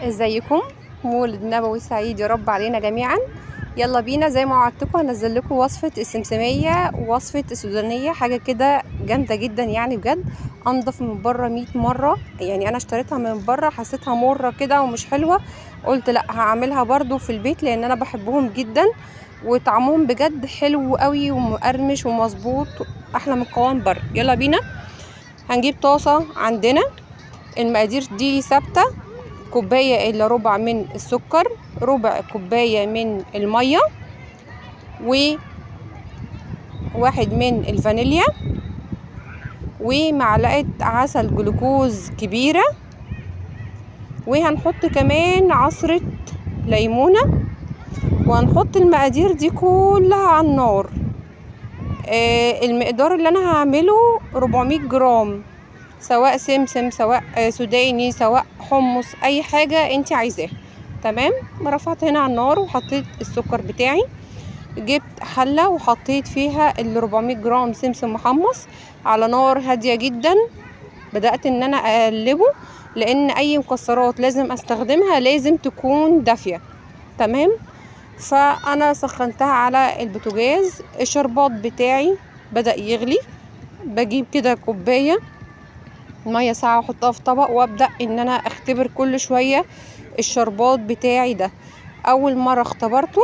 ازيكم؟ مولد نبوي سعيد يا رب علينا جميعا. يلا بينا زي ما وعدتكم هنزل لكم وصفه السمسميه ووصفه السودانيه، حاجه كده جامده جدا يعني بجد، انضف من بره 100 مره. يعني انا اشتريتها من بره حسيتها مره كده ومش حلوه، قلت لا هعملها برضو في البيت لان انا بحبهم جدا وطعمهم بجد حلو قوي ومقرمش ومظبوط احلى من قوام بره. يلا بينا. هنجيب طاسه عندنا، المقادير دي ثابته، كوباية إلا ربع من السكر، ربع كوباية من المية، وواحد من الفانيليا، ومعلقة عسل جلوكوز كبيرة، وهنحط كمان عصرة ليمونة، وهنحط المقادير دي كلها على النار. المقدار اللي انا هعمله 400 جرام، سواء سمسم سواء سوداني سواء حمص، اي حاجة انت عايزاها. تمام. رفعت هنا على النار وحطيت السكر بتاعي، جبت حلة وحطيت فيها 400 جرام سمسم محمص على نار هادية جدا. بدأت ان انا اقلبه لان اي مكسرات لازم استخدمها لازم تكون دافية. تمام. فانا سخنتها على البوتاجاز. الشربات بتاعي بدأ يغلي، بجيب كده كوباية مية ساقعة واحطها في طبق وابدأ ان انا اختبر كل شوية الشربات بتاعي ده. اول مرة اختبرته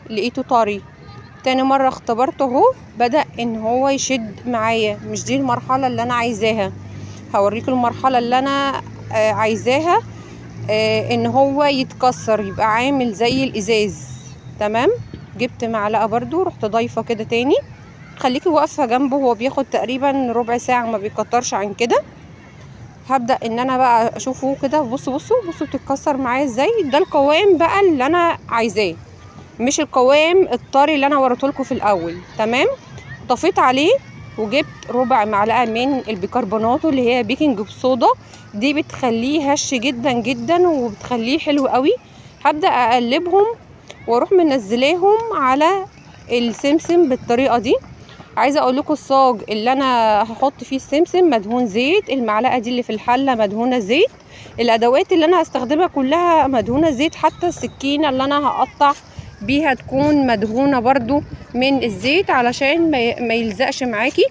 لقيته طري، تاني مرة اختبرته اهو بدأ ان هو يشد معايا. مش دي المرحلة اللي انا عايزاها، هوريكم المرحلة اللي انا عايزاها، ان هو يتكسر يبقى عامل زي الازاز. تمام. جبت معلقة برضو رحت ضايفة كده تاني، خليكي واقفة جنبه، هو بياخد تقريبا ربع ساعة ما بيكترش عن كده. هبدأ ان انا بقى اشوفه كده، بصوا بتتكسر معايا ازاي. ده القوام بقى اللي انا عايزاه، مش القوام الطري اللي انا وريتهولكوا في الاول. تمام. طفيت عليه وجبت ربع معلقه من البيكربونات اللي هي بيكنج صودا، دي بتخليه هش جدا جدا وبتخليه حلو قوي. هبدا اقلبهم واروح منزلاهم على السمسم بالطريقه دي. عايزه اقول لكم الصاج اللي انا هحط فيه السمسم مدهون زيت، المعلقه دي اللي في الحله مدهونه زيت، الادوات اللي انا هستخدمها كلها مدهونه زيت، حتى السكينه اللي انا هقطع بيها تكون مدهونه برضو من الزيت علشان ما يلزقش معاكي.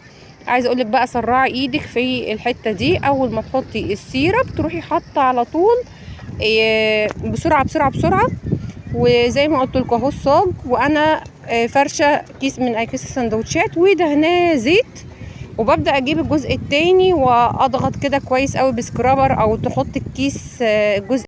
عايزه اقولك بقى سرعي ايدك في الحته دي، اول ما تحطي السيرب تروحي حاطه على طول بسرعه بسرعه بسرعه. وزي ما قلت لكم اهو الصاج، وانا فرشه كيس من اكياس السندوتشات ودهناه زيت، وببدا اجيب الجزء التاني واضغط كده كويس قوي بسكرابر، او تحط الكيس الجزء